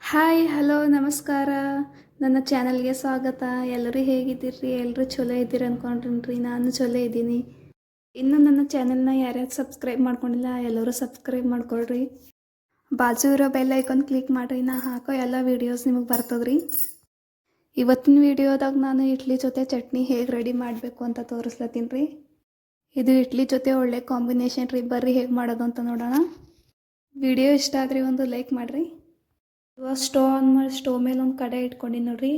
Hi hello ನಮಸ್ಕಾರ. ನನ್ನ ಚಾನಲ್ಗೆ ಸ್ವಾಗತ. ಎಲ್ಲರೂ ಹೇಗಿದ್ದೀರಿ? ಎಲ್ಲರೂ ಚಲೋ ಇದ್ದೀರಿ ಅಂದ್ಕೊಂಡ್ರಿ. ನಾನು ಚಲೋ ಇದ್ದೀನಿ. ಇನ್ನೂ ನನ್ನ ಚಾನಲ್ನ ಯಾರ್ಯಾರು ಸಬ್ಸ್ಕ್ರೈಬ್ ಮಾಡ್ಕೊಂಡಿಲ್ಲ ಎಲ್ಲರೂ ಸಬ್ಸ್ಕ್ರೈಬ್ ಮಾಡ್ಕೊಳ್ರಿ. ಬಾಜು ಇರೋ ಬೆಲ್ ಐಕಾನ್ ಕ್ಲಿಕ್ ಮಾಡಿರಿ. ನಾ ಹಾಕೋ ಎಲ್ಲ ವೀಡಿಯೋಸ್ ನಿಮಗೆ ಬರ್ತದ್ರಿ. ಇವತ್ತಿನ ವೀಡಿಯೋದಾಗ ನಾನು ಇಡ್ಲಿ ಜೊತೆ ಚಟ್ನಿ ಹೇಗೆ ರೆಡಿ ಮಾಡಬೇಕು ಅಂತ ತೋರಿಸ್ಲತ್ತೀನಿ ರೀ. ಇದು ಇಡ್ಲಿ ಜೊತೆ ಒಳ್ಳೆ ಕಾಂಬಿನೇಷನ್ ರೀ. ಬರ್ರಿ ಹೇಗೆ ಮಾಡೋದು ಅಂತ ನೋಡೋಣ. ವಿಡಿಯೋ ಇಷ್ಟ ಆದರೆ ಒಂದು ಲೈಕ್ ಮಾಡಿರಿ. ಇವಾಗ ಸ್ಟವ್ ಆನ್ ಮಾಡಿ ಸ್ಟವ್ ಮೇಲೆ ಒಂದು ಕಡೆ ಇಟ್ಕೊಂಡಿನಿ ನೋಡ್ರಿ.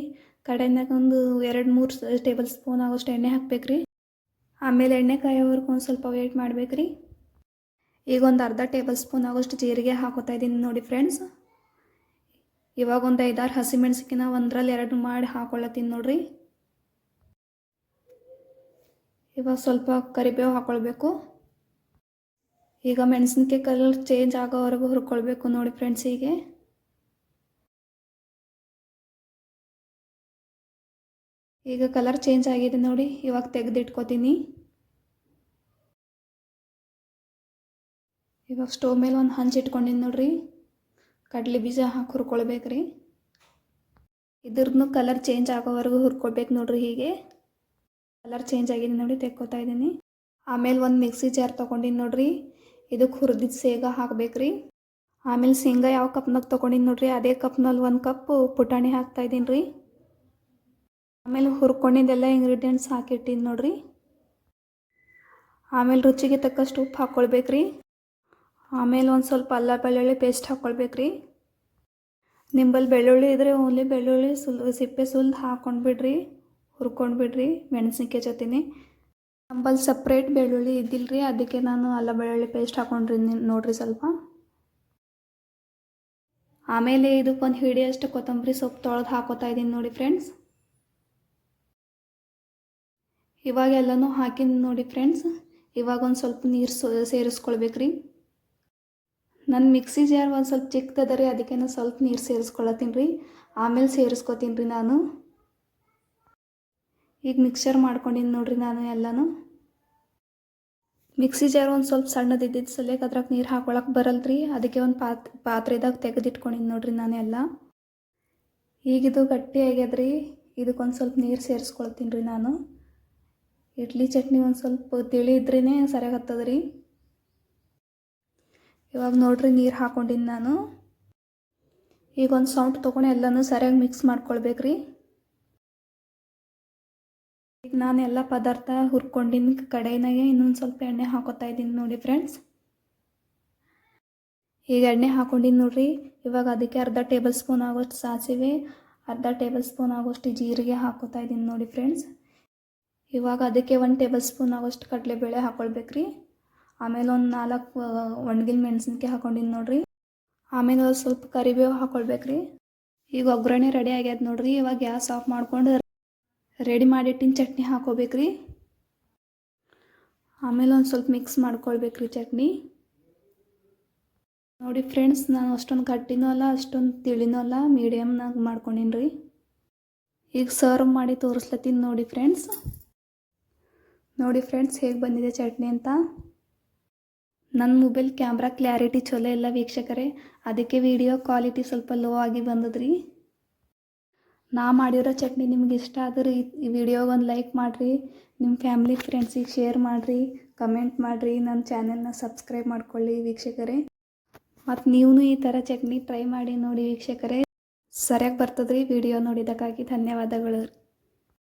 ಕಡೆನಾಗ ಒಂದು 2-3 ಟೇಬಲ್ ಸ್ಪೂನ್ ಆಗೋಷ್ಟು ಎಣ್ಣೆ ಹಾಕ್ಬೇಕ್ರಿ. ಆಮೇಲೆ ಎಣ್ಣೆ ಕಾಯೋವರೆಗೂ ಒಂದು ಸ್ವಲ್ಪ ವೇಟ್ ಮಾಡ್ಬೇಕ್ರಿ. ಈಗ ಒಂದು ಅರ್ಧ ಟೇಬಲ್ ಸ್ಪೂನ್ ಆಗೋಷ್ಟು ಜೀರಿಗೆ ಹಾಕೋತಾ ಇದ್ದೀನಿ ನೋಡಿ ಫ್ರೆಂಡ್ಸ್. ಇವಾಗ ಒಂದು 5-6 ಹಸಿಮೆಣ್ಸಿನ ಒಂದರಲ್ಲಿ 2 ಮಾಡಿ ಹಾಕೊಳ್ಳತ್ತೀನಿ ನೋಡ್ರಿ. ಇವಾಗ ಸ್ವಲ್ಪ ಕರಿಬೇವು ಹಾಕ್ಕೊಳ್ಬೇಕು. ಈಗ ಮೆಣಸಿನ್ಕಾಯಿ ಕಲರ್ ಚೇಂಜ್ ಆಗೋವರೆಗೂ ಹುರ್ಕೊಳ್ಬೇಕು ನೋಡಿ ಫ್ರೆಂಡ್ಸ್. ಈಗ ಕಲರ್ ಚೇಂಜ್ ಆಗಿದೆ ನೋಡಿ. ಇವಾಗ ತೆಗೆದಿಟ್ಕೋತೀನಿ. ಇವಾಗ ಸ್ಟವ್ ಮೇಲೆ ಒಂದು ಹಂಚು ಇಟ್ಕೊಂಡಿನಿ ನೋಡ್ರಿ. ಕಡಲೆ ಬೀಜ ಹಾಕಿ ಹುರ್ಕೊಳ್ಬೇಕ್ರಿ. ಇದ್ರದ್ದು ಕಲರ್ ಚೇಂಜ್ ಆಗೋವರೆಗೂ ಹುರ್ಕೊಳ್ಬೇಕು ನೋಡ್ರಿ. ಹೀಗೆ ಕಲರ್ ಚೇಂಜ್ ಆಗಿದೆ ನೋಡಿ, ತೆಕ್ಕೋತಾ ಇದ್ದೀನಿ. ಆಮೇಲೆ ಒಂದು ಮಿಕ್ಸಿ ಜಾರ್ ತೊಗೊಂಡಿನಿ ನೋಡ್ರಿ. ಇದಕ್ಕೆ ಹುರಿದಿದ್ದು ಶೇಂಗಾ ಹಾಕ್ಬೇಕ್ರಿ. ಆಮೇಲೆ ಶೇಂಗಾ ಯಾವ ಕಪ್ನಾಗ ತೊಗೊಂಡಿನಿ ನೋಡ್ರಿ, ಅದೇ ಕಪ್ನಲ್ಲಿ 1 ಕಪ್ ಪುಟಾಣಿ ಹಾಕ್ತಾಯಿದ್ದೀನಿ ರೀ. ಆಮೇಲೆ ಹುರ್ಕೊಂಡಿದ್ದೆಲ್ಲ ಇಂಗ್ರೀಡಿಯೆಂಟ್ಸ್ ಹಾಕಿಟ್ಟಿನಿ ನೋಡ್ರಿ. ಆಮೇಲೆ ರುಚಿಗೆ ತಕ್ಕಷ್ಟು ಉಪ್ಪು ಹಾಕ್ಕೊಳ್ಬೇಕ್ರಿ. ಆಮೇಲೆ ಒಂದು ಸ್ವಲ್ಪ ಅಲ್ಲ ಬೆಳ್ಳುಳ್ಳಿ ಪೇಸ್ಟ್ ಹಾಕ್ಕೊಳ್ಬೇಕ್ರಿ. ನಿಂಬಲ್ಲಿ ಬೆಳ್ಳುಳ್ಳಿ ಇದ್ದರೆ ಓನ್ಲಿ ಬೆಳ್ಳುಳ್ಳಿ ಸಿಪ್ಪೆ ಸುಲ್ದು ಹಾಕ್ಕೊಂಡು ಬಿಡ್ರಿ, ಹುರ್ಕೊಂಡು ಬಿಡ್ರಿ ಮೆಣಸಿನ್ಕಾಯಿ ಜೊತೆನೆ. ನಂಬಲ್ಲಿ ಸಪ್ರೇಟ್ ಬೆಳ್ಳುಳ್ಳಿ ಇದ್ದಿಲ್ಲರಿ, ಅದಕ್ಕೆ ನಾನು ಅಲ್ಲ ಬೆಳ್ಳುಳ್ಳಿ ಪೇಸ್ಟ್ ಹಾಕ್ಕೊಂಡ್ರಿ ನೋಡ್ರಿ ಸ್ವಲ್ಪ. ಆಮೇಲೆ ಇದಕ್ಕೊಂದು ಹಿಡಿಯಷ್ಟು ಕೊತ್ತಂಬರಿ ಸೊಪ್ಪು ತೊಳೆದು ಹಾಕೋತಾ ಇದ್ದೀನಿ ನೋಡಿ ಫ್ರೆಂಡ್ಸ್. ಇವಾಗ ಎಲ್ಲನೂ ಹಾಕಿನಿ ನೋಡಿ ಫ್ರೆಂಡ್ಸ್. ಇವಾಗ ಒಂದು ಸ್ವಲ್ಪ ನೀರು ಸೇರಿಸ್ಕೊಳ್ಬೇಕ್ರಿ. ನನ್ನ ಮಿಕ್ಸಿ ಜಾರ್ ಒಂದು ಸ್ವಲ್ಪ ಚಿಕ್ಕದದ ರೀ, ಅದಕ್ಕೆ ನಾನು ಸ್ವಲ್ಪ ನೀರು ಸೇರಿಸ್ಕೊಳತ್ತೀನಿ ರೀ. ಆಮೇಲೆ ಸೇರಿಸ್ಕೊತೀನಿ ರೀ ನಾನು. ಈಗ ಮಿಕ್ಸರ್ ಮಾಡ್ಕೊಂಡಿನಿ ನೋಡ್ರಿ ನಾನು ಎಲ್ಲನೂ. ಮಿಕ್ಸಿ ಜಾರ್ ಒಂದು ಸ್ವಲ್ಪ ಸಣ್ಣದಿದ್ದಿದ್ದು ಸಲಕ್ಕೆ ಅದ್ರಾಗ ನೀರು ಹಾಕೊಳಕ್ಕೆ ಬರಲ್ರಿ, ಅದಕ್ಕೆ ಒಂದು ಪಾತ್ರೆದಾಗ ತೆಗೆದಿಟ್ಕೊಂಡಿನಿ ನೋಡ್ರಿ ನಾನು ಎಲ್ಲ. ಈಗಿದು ಗಟ್ಟಿ ಆಗ್ಯದ್ರಿ. ಇದಕ್ಕೊಂದು ಸ್ವಲ್ಪ ನೀರು ಸೇರಿಸ್ಕೊಳ್ತೀನಿ ರೀ ನಾನು. ಇಡ್ಲಿ ಚಟ್ನಿ ಒಂದು ಸ್ವಲ್ಪ ತಿಳಿ ಇದ್ರೇ ಸರಿಯಾಗಿ ಹತ್ತದ್ರಿ. ಇವಾಗ ನೋಡ್ರಿ ನೀರು ಹಾಕ್ಕೊಂಡಿನಿ ನಾನು. ಈಗ ಒಂದು ಸೌಂಟ್ ತೊಗೊಂಡು ಎಲ್ಲನೂ ಸರಿಯಾಗಿ ಮಿಕ್ಸ್ ಮಾಡ್ಕೊಳ್ಬೇಕ್ರಿ. ಈಗ ನಾನು ಎಲ್ಲ ಪದಾರ್ಥ ಹುರ್ಕೊಂಡಿನ ಕಡೆನಾಗೆ ಇನ್ನೊಂದು ಸ್ವಲ್ಪ ಎಣ್ಣೆ ಹಾಕೋತಾ ಇದ್ದೀನಿ ನೋಡಿ ಫ್ರೆಂಡ್ಸ್. ಈಗ ಎಣ್ಣೆ ಹಾಕ್ಕೊಂಡಿನಿ ನೋಡ್ರಿ. ಇವಾಗ ಅದಕ್ಕೆ ಅರ್ಧ ಟೇಬಲ್ ಸ್ಪೂನ್ ಆಗೋಷ್ಟು ಸಾಸಿವೆ, ಅರ್ಧ ಟೇಬಲ್ ಸ್ಪೂನ್ ಆಗೋಷ್ಟು ಜೀರಿಗೆ ಹಾಕೋತಾ ಇದ್ದೀನಿ ನೋಡಿ ಫ್ರೆಂಡ್ಸ್. ಇವಾಗ ಅದಕ್ಕೆ 1 ಟೇಬಲ್ ಸ್ಪೂನ್ ಆಗೋಷ್ಟು ಕಡಲೆಬೇಳೆ ಹಾಕ್ಕೊಳ್ಬೇಕ್ರಿ. ಆಮೇಲೆ ಒಂದು 4 ಒಣಗಿನ ಮೆಣಸಿನ್ಕಾಯಿ ಹಾಕ್ಕೊಂಡಿನಿ ನೋಡ್ರಿ. ಆಮೇಲೆ ಒಂದು ಸ್ವಲ್ಪ ಕರಿಬೇವು ಹಾಕ್ಕೊಳ್ಬೇಕ್ರಿ. ಈಗ ಒಗ್ಗರಣೆ ರೆಡಿ ಆಗ್ಯದ ನೋಡ್ರಿ. ಇವಾಗ ಗ್ಯಾಸ್ ಆಫ್ ಮಾಡ್ಕೊಂಡು ರೆಡಿ ಮಾಡಿಟ್ಟಿನ ಚಟ್ನಿ ಹಾಕೋಬೇಕ್ರಿ. ಆಮೇಲೆ ಒಂದು ಸ್ವಲ್ಪ ಮಿಕ್ಸ್ ಮಾಡ್ಕೊಳ್ಬೇಕ್ರಿ ಚಟ್ನಿ. ನೋಡಿ ಫ್ರೆಂಡ್ಸ್, ನಾನು ಅಷ್ಟೊಂದು ಗಟ್ಟಿನೂ ಅಲ್ಲ ಅಷ್ಟೊಂದು ತಿಳಿನೂ ಅಲ್ಲ, ಮೀಡಿಯಮ್ನಾಗ ಮಾಡ್ಕೊಂಡಿನಿ ರೀ. ಈಗ ಸರ್ವ್ ಮಾಡಿ ತೋರಿಸ್ಲತ್ತೀನಿ ನೋಡಿ ಫ್ರೆಂಡ್ಸ್. ನೋಡಿ ಫ್ರೆಂಡ್ಸ್ ಹೇಗೆ ಬಂದಿದೆ ಚಟ್ನಿ ಅಂತ. ನನ್ನ ಮೊಬೈಲ್ ಕ್ಯಾಮ್ರಾ ಕ್ಲಾರಿಟಿ ಚಲೋ ಇಲ್ಲ ವೀಕ್ಷಕರೇ, ಅದಕ್ಕೆ ವಿಡಿಯೋ ಕ್ವಾಲಿಟಿ ಸ್ವಲ್ಪ ಲೋ ಆಗಿ ಬಂದದ್ರಿ. ನಾ ಮಾಡಿರೋ ಚಟ್ನಿ ನಿಮ್ಗೆ ಇಷ್ಟ ಆದ್ರೆ ಈ ವಿಡಿಯೋಗೆ ಒಂದು ಲೈಕ್ ಮಾಡಿರಿ, ನಿಮ್ಮ ಫ್ಯಾಮ್ಲಿ ಫ್ರೆಂಡ್ಸಿಗೆ ಶೇರ್ ಮಾಡಿರಿ, ಕಮೆಂಟ್ ಮಾಡಿರಿ, ನನ್ನ ಚಾನೆಲ್ನ ಸಬ್ಸ್ಕ್ರೈಬ್ ಮಾಡ್ಕೊಳ್ಳಿ ವೀಕ್ಷಕರೇ. ಮತ್ತು ನೀವು ಈ ಥರ ಚಟ್ನಿ ಟ್ರೈ ಮಾಡಿ ನೋಡಿ ವೀಕ್ಷಕರೇ, ಸರಿಯಾಗಿ ಬರ್ತದ್ರಿ. ವಿಡಿಯೋ ನೋಡಿದ್ದಕ್ಕಾಗಿ ಧನ್ಯವಾದಗಳು.